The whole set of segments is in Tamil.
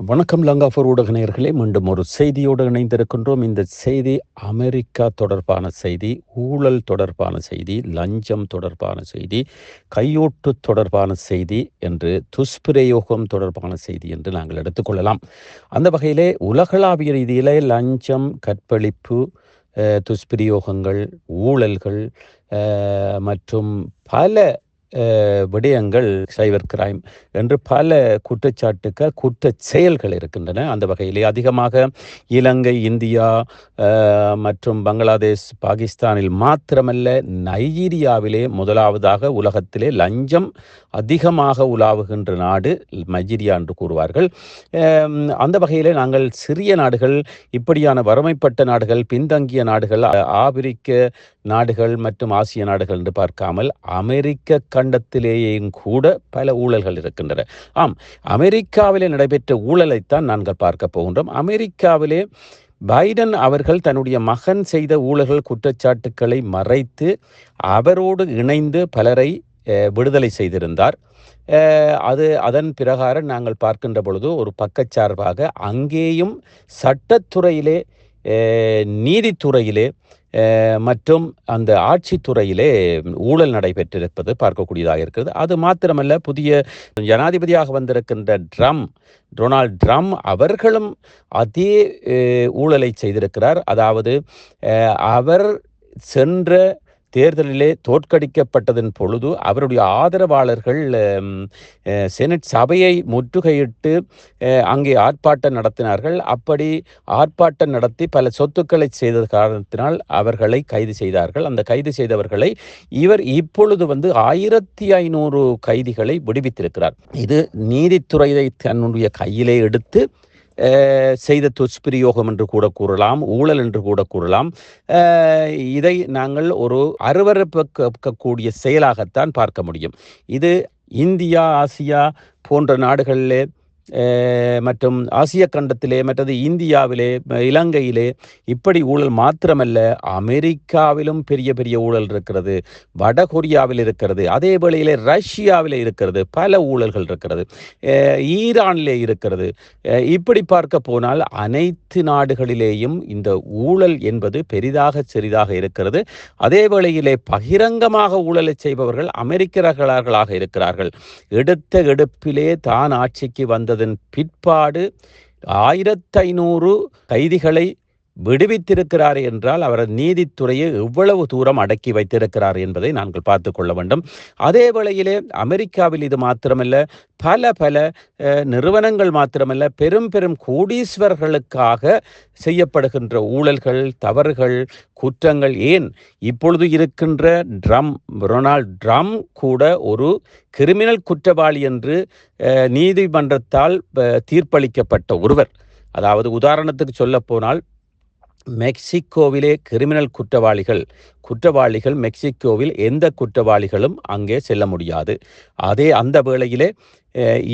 வணக்கம் லங்காபூர் ஊடக நேயர்களே, மீண்டும் ஒரு செய்தியோடு இணைந்திருக்கின்றோம். இந்த செய்தி அமெரிக்கா தொடர்பான செய்தி, ஊழல் தொடர்பான செய்தி, லஞ்சம் தொடர்பான செய்தி, கையூட்டு தொடர்பான செய்தி என்று துஷ்பிரயோகம் தொடர்பான செய்தி என்று நாங்கள் எடுத்துக்கொள்ளலாம். அந்த வகையிலே உலகளாவிய ரீதியிலே லஞ்சம், கற்பழிப்பு, துஷ்பிரயோகங்கள், ஊழல்கள் மற்றும் பல விடயங்கள், சைபர் கிரைம் என்று பல குற்றச்சாட்டுக்கள், குற்ற செயல்கள் இருக்கின்றன. அந்த வகையிலே அதிகமாக இலங்கை, இந்தியா மற்றும் பங்களாதேஷ், பாகிஸ்தானில் மாத்திரமல்ல, நைஜீரியாவிலே முதலாவதாக உலகத்திலே லஞ்சம் அதிகமாக உலாவுகின்ற நாடு நைஜீரியா என்று கூறுவார்கள். அந்த வகையிலே நாங்கள் சிறிய நாடுகள், இப்படியான வறுமைப்பட்ட நாடுகள், பின்தங்கிய நாடுகள், ஆப்பிரிக்க நாடுகள் மற்றும் ஆசிய நாடுகள் என்று பார்க்காமல் அமெரிக்க கண்டத்திலேயும் கூட பல ஊழல்கள் இருக்கின்றன. அமெரிக்காவிலே நடைபெற்ற ஊழலைத்தான் நாங்கள் பார்க்க போகின்றோம். அமெரிக்காவிலே பைடன் அவர்கள் தன்னுடைய மகன் செய்த ஊழல்கள், குற்றச்சாட்டுக்களை மறைத்து அவரோடு இணைந்து பலரை விடுதலை செய்திருந்தார். அதன் பிரகாரம் நாங்கள் பார்க்கின்ற பொழுது ஒரு பக்கச்சார்பாக அங்கேயும் சட்டத்துறையிலே, நீதித்துறையிலே மற்றும் அந்த ஆட்சித்துறையிலே ஊழல் நடைபெற்றிருப்பது பார்க்கக்கூடியதாக இருக்கிறது. அது மாத்திரமல்ல, புதிய ஜனாதிபதியாக வந்திருக்கின்ற டொனால்ட் ட்ரம்ப் அவர்களும் அதே ஊழலை செய்திருக்கிறார். அதாவது அவர் சென்ற தேர்தலிலே தோற்கடிக்கப்பட்டதன் பொழுது அவருடைய ஆதரவாளர்கள் செனட் சபையை முற்றுகையிட்டு அங்கே ஆர்ப்பாட்டம் நடத்தினார்கள். அப்படி ஆர்ப்பாட்டம் நடத்தி பல சொத்துக்களை செய்த காரணத்தினால் அவர்களை கைது செய்தார்கள். அந்த கைது செய்தவர்களை இவர் இப்பொழுது 1500 கைதிகளை விடுவித்திருக்கிறார். இது நீதித்துறையை தன்னுடைய கையிலே எடுத்து செய்த துஷ்பிரயோகம் என்று கூட கூறலாம், ஊழல் என்று கூட கூறலாம். இதை நாங்கள் ஒரு அருவருக்கக்கூடிய செயலாகத்தான் பார்க்க முடியும். இது இந்தியா, ஆசியா போன்ற நாடுகளிலே மற்றும் ஆசிய கண்டத்திலே, மற்றது இந்தியாவிலே, இலங்கையிலே இப்படி ஊழல் மாத்திரமல்ல, அமெரிக்காவிலும் பெரிய பெரிய ஊழல் இருக்கிறது, வடகொரியாவில் இருக்கிறது, அதே வேளையிலே ரஷ்யாவிலே இருக்கிறது, பல ஊழல்கள் இருக்கிறது, ஈரானிலே இருக்கிறது. இப்படி பார்க்க போனால் அனைத்து நாடுகளிலேயும் இந்த ஊழல் என்பது பெரிதாக சிறிதாக இருக்கிறது. அதே வேளையிலே பகிரங்கமாக ஊழலை செய்பவர்கள் அமெரிக்கர்களாக இருக்கிறார்கள். எடுத்த எடுப்பிலே தான் ஆட்சிக்கு வந்ததன் பிற்பாடு 1500 கைதிகளை விடுவித்திருக்கிறார் என்றால் அவர் நீதித்துறையை எவ்வளவு தூரம் அடக்கி வைத்திருக்கிறார் என்பதை நாங்கள் பார்த்து கொள்ள வேண்டும். அதே வேளையிலே அமெரிக்காவில் இது மாத்திரமல்ல, பல நிறுவனங்கள் மாத்திரமல்ல, பெரும் பெரும் கோடீஸ்வரர்களுக்காக செய்யப்படுகின்ற ஊழல்கள், தவறுகள், குற்றங்கள், ஏன் இப்பொழுது இருக்கின்ற டொனால்ட் ட்ரம்ப் கூட ஒரு கிரிமினல் குற்றவாளி என்று நீதிமன்றத்தால் தீர்ப்பளிக்கப்பட்ட ஒருவர். அதாவது உதாரணத்துக்கு சொல்ல போனால், மெக்சிகோவிலே கிரிமினல் குற்றவாளிகள் மெக்சிகோவில் எந்த குற்றவாளிகளும் அங்கே செல்ல முடியாது. அந்த வேளையிலே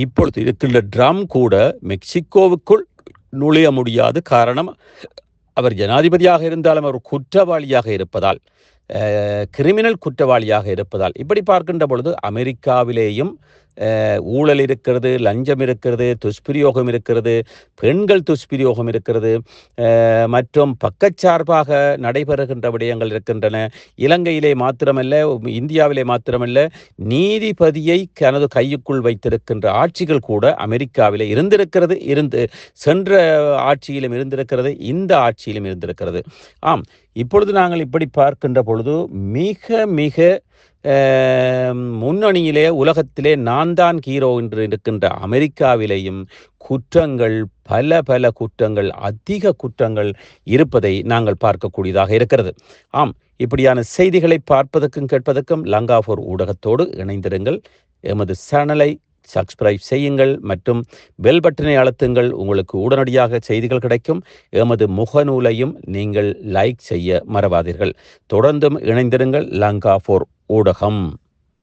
இப்பொழுது இருக்கின்ற ட்ரம்ப் கூட மெக்சிகோவுக்குள் நுழைய முடியாது. காரணம், அவர் ஜனாதிபதியாக இருந்தாலும் அவர் குற்றவாளியாக இருப்பதால், கிரிமினல் குற்றவாளியாக இருப்பதால். இப்படி பார்க்கின்ற பொழுது அமெரிக்காவிலேயும் ஊழல் இருக்கிறது, லஞ்சம் இருக்கிறது, துஷ்பிரயோகம் இருக்கிறது, பெண்கள் துஷ்பிரயோகம் இருக்கிறது, மற்றும் பக்கச்சார்பாக நடைபெறுகின்ற விடயங்கள் இருக்கின்றன. இலங்கையிலே மாத்திரமல்ல, இந்தியாவிலே மாத்திரமல்ல, நீதிபதியை தனது கையுக்குள் வைத்திருக்கின்ற ஆட்சிகள் கூட அமெரிக்காவிலே சென்ற ஆட்சியிலும் இருந்திருக்கிறது, இந்த ஆட்சியிலும் இருந்திருக்கிறது. இப்பொழுது நாங்கள் இப்படி பார்க்கின்ற பொழுது மிக மிக முன்னணியிலே, உலகத்திலே நான் தான் ஹீரோ என்று இருக்கின்ற அமெரிக்காவிலேயும் குற்றங்கள், பல குற்றங்கள், அதிக குற்றங்கள் இருப்பதை நாங்கள் பார்க்கக்கூடியதாக இருக்கிறது. இப்படியான செய்திகளை பார்ப்பதற்கும் கேட்பதற்கும் லங்காபூர் ஊடகத்தோடு இணைந்திருங்கள். எமது சேனலை சப்ஸ்கிரைப் செய்யுங்கள் மற்றும் பெல் பட்டனை அழுத்துங்கள். உங்களுக்கு உடனடியாக செய்திகள் கிடைக்கும். எமது முகநூலையும் நீங்கள் லைக் செய்ய மறவாதீர்கள். தொடர்ந்தும் இணைந்திருங்கள். லங்காபூர் ஊடகம்.